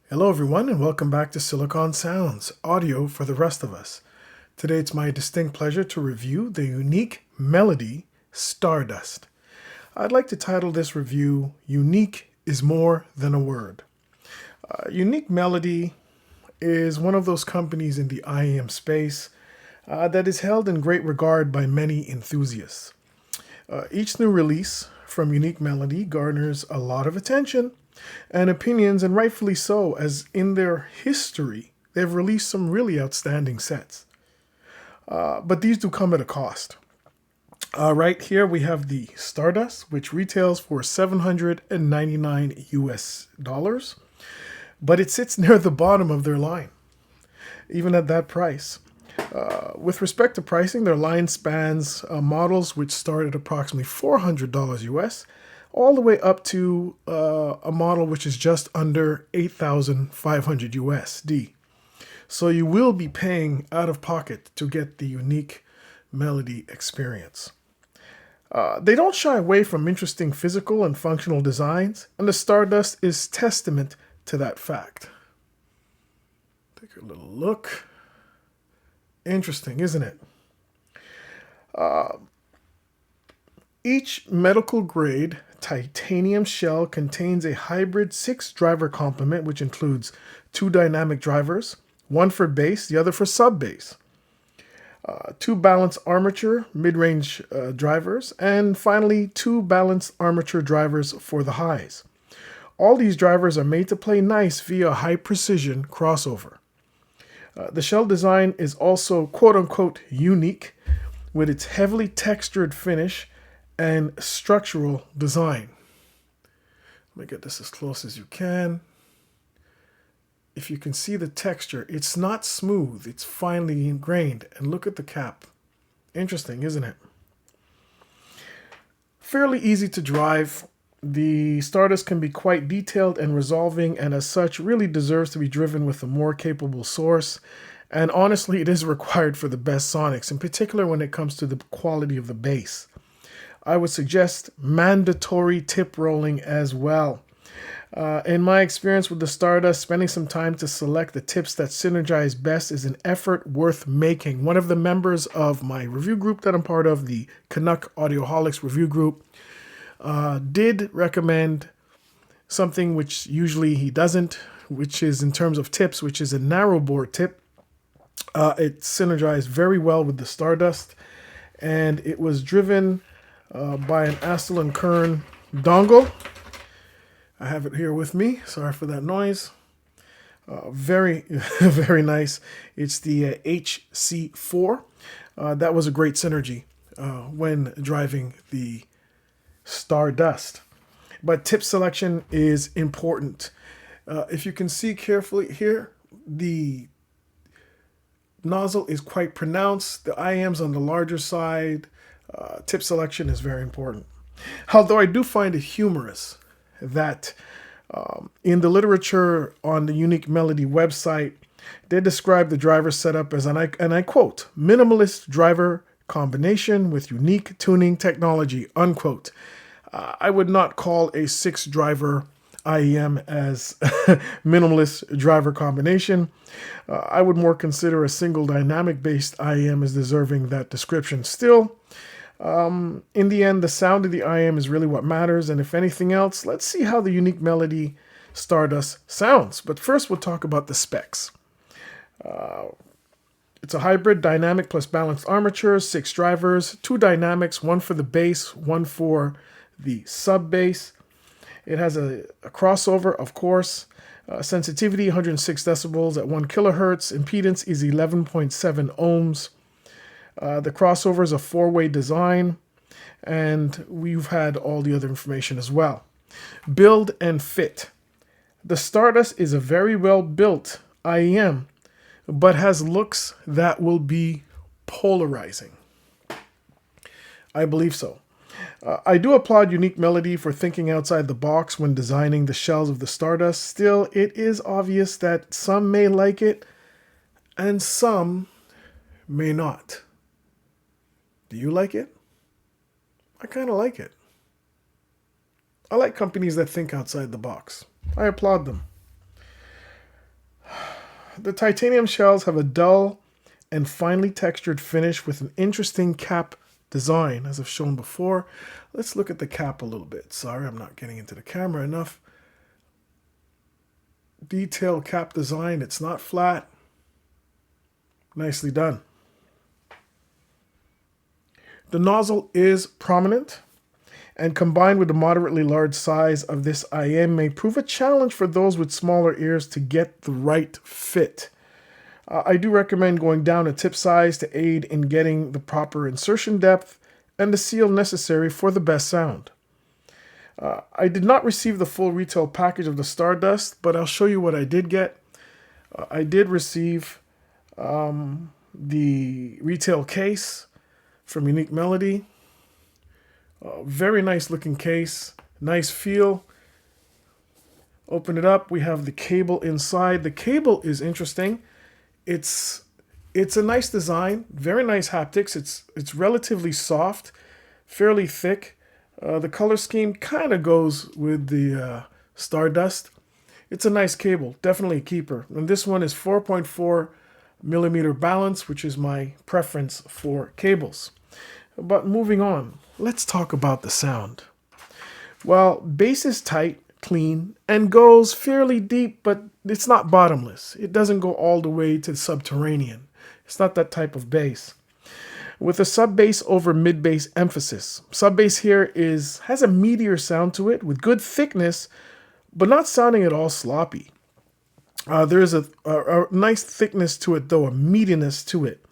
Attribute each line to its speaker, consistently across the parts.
Speaker 1: Hello everyone and welcome back to Silicon Sounds, audio for the rest of us. Today it's my distinct pleasure to review the unique melody Stardust. I'd like to title this review, Unique is More Than a Word. Unique Melody is one of those companies in the IAM space that is held in great regard by many enthusiasts. Each new release from Unique Melody garners a lot of attention and opinions, and rightfully so, as in their history, they've released some really outstanding sets. But these do come at a cost. Right here we have the Stardust, which retails for $799 US, but it sits near the bottom of their line, even at that price. With respect to pricing, their line spans models which start at approximately $400 US, all the way up to a model which is just under 8,500 USD. So you will be paying out of pocket to get the unique melody experience. They don't shy away from interesting physical and functional designs, and the Stardust is testament to that fact. Take a little look. Interesting, isn't it? Each medical grade titanium shell contains a hybrid 6-driver complement, which includes 2 dynamic drivers, one for bass, the other for sub-bass, 2 balanced armature mid-range drivers, and finally 2 balanced armature drivers for the highs. All these drivers are made to play nice via high-precision crossover. The shell design is also quote-unquote unique with its heavily textured finish and structural design. Let me get this as close as you can. If you can see the texture, it's not smooth, it's finely ingrained. And look at the cap. Interesting, isn't it? Fairly easy to drive. The Stardust can be quite detailed and resolving, and as such really deserves to be driven with a more capable source. And honestly, it is required for the best sonics, in particular when it comes to the quality of the bass. I would suggest mandatory tip rolling as well. In my experience with the Stardust, spending some time to select the tips that synergize best is an effort worth making. One of the members of my review group that I'm part of, the Canuck Audioholics review group, did recommend something which usually he doesn't, which is in terms of tips, which is a narrow bore tip. It synergized very well with the Stardust, and it was driven by an Astle and Kern dongle. I have it here with me. Sorry for that noise. Very, very nice. It's the HC4. That was a great synergy when driving the Stardust. But tip selection is important. If you can see carefully here, the nozzle is quite pronounced. The IM's on the larger side. Tip selection is very important. Although I do find it humorous that in the literature on the Unique Melody website, they describe the driver setup as, and I quote, minimalist driver combination with unique tuning technology, unquote. I would not call a 6-driver IEM as minimalist driver combination. I would more consider a single dynamic based IEM as deserving that description. Still, in the end, the sound of the IM is really what matters, and if anything else, let's see how the Unique Melody Stardust sounds. But first, we'll talk about the specs. It's a hybrid dynamic plus balanced armature, 6 drivers, 2 dynamics, one for the bass, one for the sub-bass. It has a crossover, of course. Sensitivity, 106 decibels at 1 kilohertz. Impedance is 11.7 ohms. The crossover is a 4-way design, and we've had all the other information as well. Build and fit. The Stardust is a very well built IEM, but has looks that will be polarizing. I believe so. I do applaud Unique Melody for thinking outside the box when designing the shells of the Stardust. Still, it is obvious that some may like it and some may not. Do you like it? I kind of like it. I like companies that think outside the box. I applaud them. The titanium shells have a dull and finely textured finish with an interesting cap design, as I've shown before. Let's look at the cap a little bit. Sorry, I'm not getting into the camera enough. Detailed cap design. It's not flat. Nicely done. The nozzle is prominent, and combined with the moderately large size of this IM may prove a challenge for those with smaller ears to get the right fit. I do recommend going down a tip size to aid in getting the proper insertion depth and the seal necessary for the best sound. I did not receive the full retail package of the Stardust, but I'll show you what I did get. I did receive the retail case from Unique Melody. Very nice looking case, nice feel. Open it up, we have the cable inside. The cable is interesting. It's a nice design, very nice haptics. It's relatively soft, fairly thick. The color scheme kind of goes with the Stardust. It's a nice cable, definitely a keeper. And this one is 4.4 millimeter balance, which is my preference for cables. But moving on, let's talk about the sound. Well, bass is tight, clean, and goes fairly deep, but it's not bottomless. It doesn't go all the way to subterranean. It's not that type of bass. With a sub-bass over mid-bass emphasis. Sub-bass here has a meatier sound to it with good thickness, but not sounding at all sloppy. There is a nice thickness to it, though, a meatiness to it.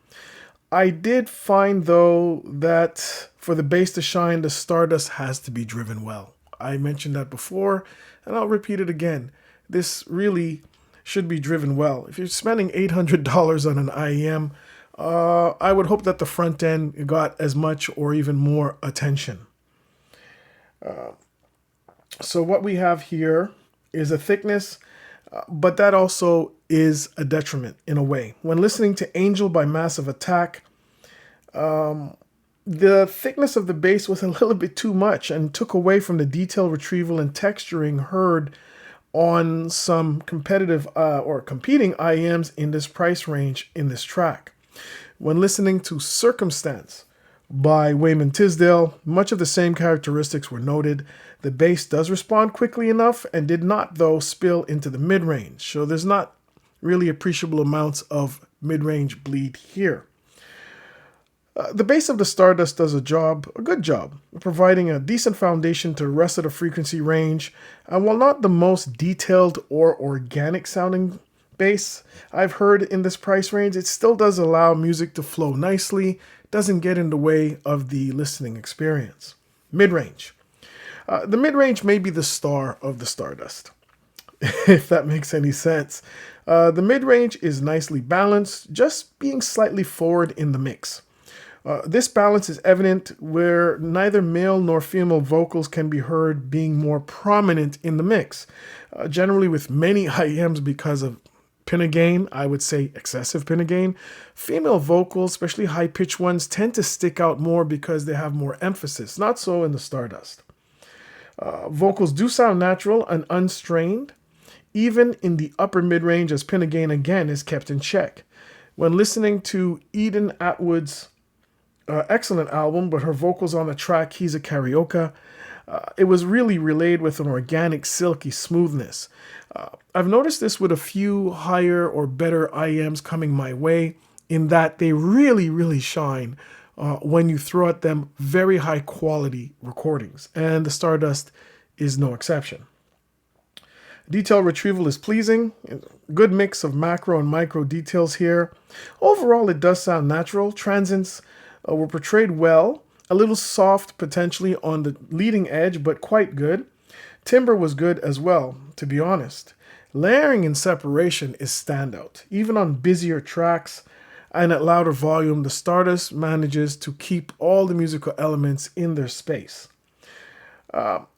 Speaker 1: I did find, though, that for the bass to shine, the Stardust has to be driven well. I mentioned that before, and I'll repeat it again. This really should be driven well. If you're spending $800 on an IEM, I would hope that the front end got as much or even more attention. So what we have here is a thickness, but that also is a detriment in a way. When listening to Angel by Massive Attack, the thickness of the bass was a little bit too much and took away from the detail retrieval and texturing heard on some competitive or competing IEMs in this price range in this track. When listening to Circumstance by Wayman Tisdale, much of the same characteristics were noted. The bass does respond quickly enough and did not, though, spill into the mid-range. So there's not really appreciable amounts of mid-range bleed here. The bass of the Stardust does a good job, of providing a decent foundation to the rest of the frequency range. And while not the most detailed or organic sounding bass I've heard in this price range, it still does allow music to flow nicely, doesn't get in the way of the listening experience. Mid-range. The mid-range may be the star of the Stardust, if that makes any sense. The mid-range is nicely balanced, just being slightly forward in the mix. This balance is evident where neither male nor female vocals can be heard being more prominent in the mix. Generally with many IEMs, because of pinna gain, I would say excessive pinna gain, female vocals, especially high-pitched ones, tend to stick out more because they have more emphasis. Not so in the Stardust. Vocals do sound natural and unstrained, even in the upper mid-range, as pinna gain again is kept in check. When listening to Eden Atwood's excellent album, but her vocals on the track He's a Karaoke, it was really relayed with an organic, silky smoothness. I've noticed this with a few higher or better IEMs coming my way, in that they really, really shine when you throw at them very high quality recordings, and the Stardust is no exception. Detail retrieval is pleasing, good mix of macro and micro details here. Overall, it does sound natural. Transients were portrayed well, a little soft potentially on the leading edge, but quite good. Timbre was good as well, to be honest. Layering and separation is standout. Even on busier tracks and at louder volume, the Stardust manages to keep all the musical elements in their space.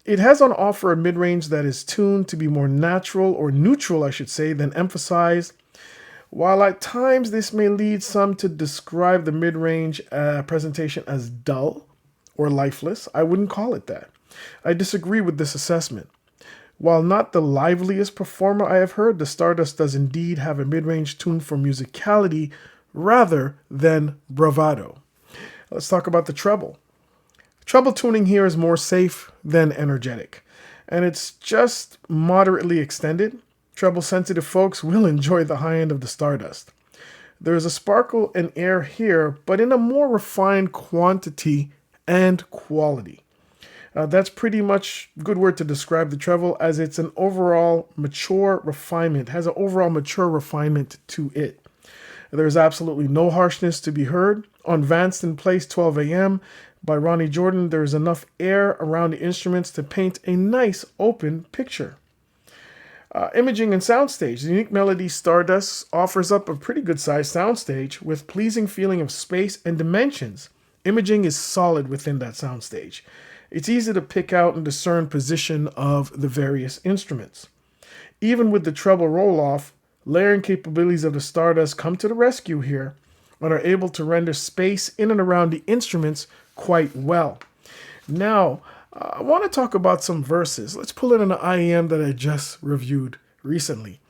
Speaker 1: It has on offer a mid-range that is tuned to be more natural, or neutral I should say, than emphasized. While at times this may lead some to describe the mid-range presentation as dull or lifeless, I wouldn't call it that. I disagree with this assessment. While not the liveliest performer I have heard, the Stardust does indeed have a mid-range tune for musicality rather than bravado. Let's talk about the treble. Treble tuning here is more safe than energetic, and it's just moderately extended. Treble sensitive folks will enjoy the high end of the Stardust. There's a sparkle and air here, but in a more refined quantity and quality. That's pretty much a good word to describe the treble, as it's an overall mature refinement, has an overall mature refinement to it. There's absolutely no harshness to be heard. On Vanced in Place 12 a.m. by Ronnie Jordan, there's enough air around the instruments to paint a nice open picture. Imaging and soundstage. The Unique Melody Stardust offers up a pretty good sized soundstage with pleasing feeling of space and dimensions. Imaging is solid within that soundstage. It's easy to pick out and discern position of the various instruments. Even with the treble roll-off, layering capabilities of the Stardust come to the rescue here and are able to render space in and around the instruments quite well. Now, I want to talk about some verses. Let's pull in an IEM that I just reviewed recently.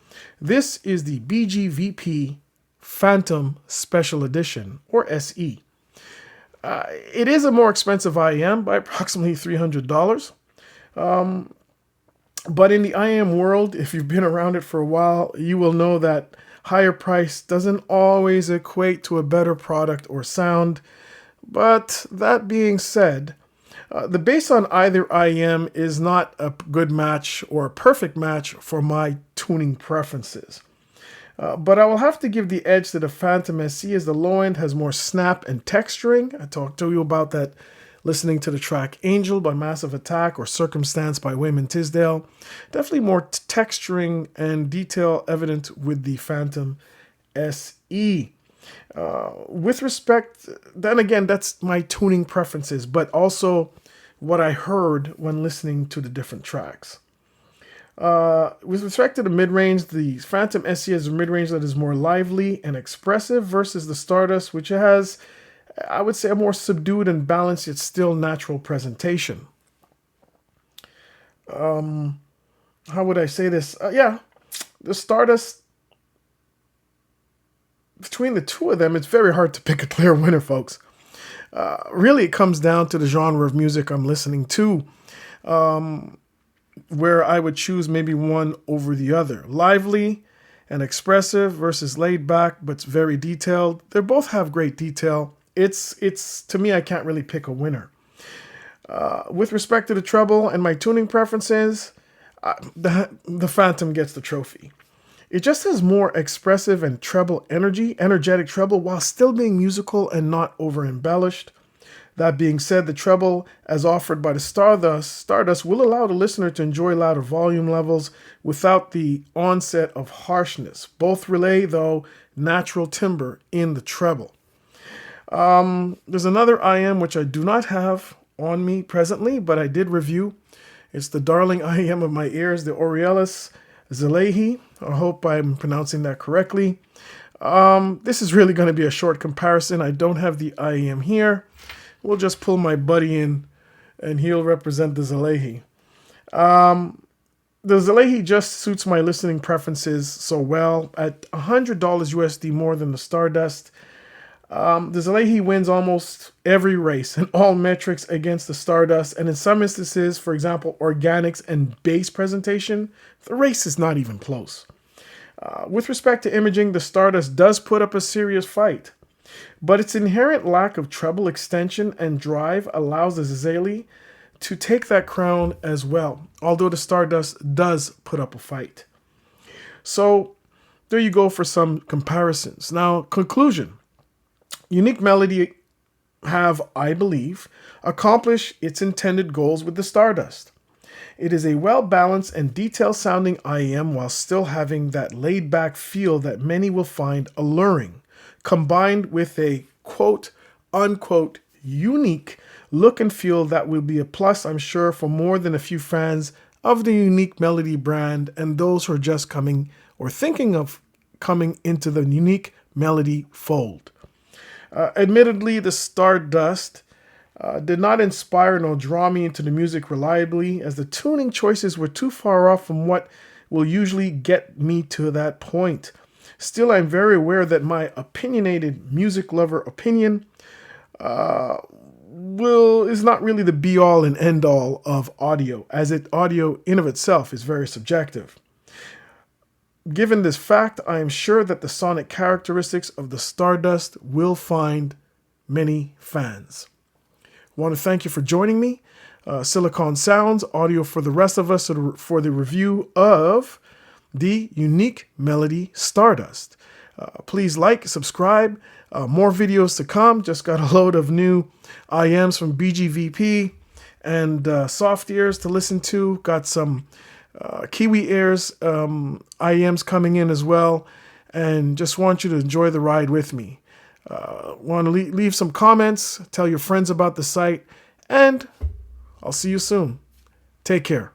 Speaker 1: This is the BGVP Phantom Special Edition, or SE. It is a more expensive IEM by approximately $300. But in the IEM world, if you've been around it for a while, you will know that higher price doesn't always equate to a better product or sound. But that being said, the bass on either IEM is not a good match or a perfect match for my tuning preferences. But I will have to give the edge to the Phantom SE, as the low end has more snap and texturing. I talked to you about that listening to the track Angel by Massive Attack or Circumstance by Wayman Tisdale. Definitely more texturing and detail evident with the Phantom SE. With respect, then again, that's my tuning preferences, but also what I heard when listening to the different tracks. With respect to the mid-range, the Phantom SE has a mid-range that is more lively and expressive versus the Stardust, which has, I would say, a more subdued and balanced yet still natural presentation. How would I say this? The Stardust, between the two of them, it's very hard to pick a clear winner, folks. Really, it comes down to the genre of music I'm listening to, where I would choose maybe one over the other. Lively and expressive versus laid back, but very detailed. They both have great detail. It's to me, I can't really pick a winner. With respect to the treble and my tuning preferences, the Phantom gets the trophy. It just has more expressive and treble energetic treble, while still being musical and not over embellished. That being said, the treble, as offered by the Stardust will allow the listener to enjoy louder volume levels without the onset of harshness. Both relay, though, natural timbre in the treble. There's another IM which I do not have on me presently, but I did review. It's the darling IM of my ears, the Aurelis Zalehi. I hope I'm pronouncing that correctly. This is really going to be a short comparison. I don't have the IEM here. We'll just pull my buddy in, and he'll represent the Zalehi. The Zalehi just suits my listening preferences so well. At $100 USD more than the Stardust, the Zalehi wins almost every race in all metrics against the Stardust, and in some instances, for example, organics and bass presentation, the race is not even close. With respect to imaging, the Stardust does put up a serious fight, but its inherent lack of treble extension and drive allows the Zalehi to take that crown as well, although the Stardust does put up a fight. So there you go for some comparisons. Now, conclusion. Unique Melody have, I believe, accomplished its intended goals with the Stardust. It is a well-balanced and detailed-sounding IEM while still having that laid-back feel that many will find alluring, combined with a quote-unquote unique look and feel that will be a plus, I'm sure, for more than a few fans of the Unique Melody brand and those who are just coming or thinking of coming into the Unique Melody fold. Admittedly, the Stardust did not inspire nor draw me into the music reliably, as the tuning choices were too far off from what will usually get me to that point. Still, I'm very aware that my opinionated music lover opinion is not really the be all and end all of audio, as audio in of itself is very subjective. Given this fact, I am sure that the sonic characteristics of the Stardust will find many fans. I want to thank you for joining me. Silicon Sounds, audio for the rest of us, for the review of the unique melody Stardust. Please like, subscribe. More videos to come. Just got a load of new IMs from BGVP and soft ears to listen to. Got some Kiwi Airs IMs coming in as well. And just want you to enjoy the ride with me. Want to leave some comments. Tell your friends about the site. And I'll see you soon. Take care.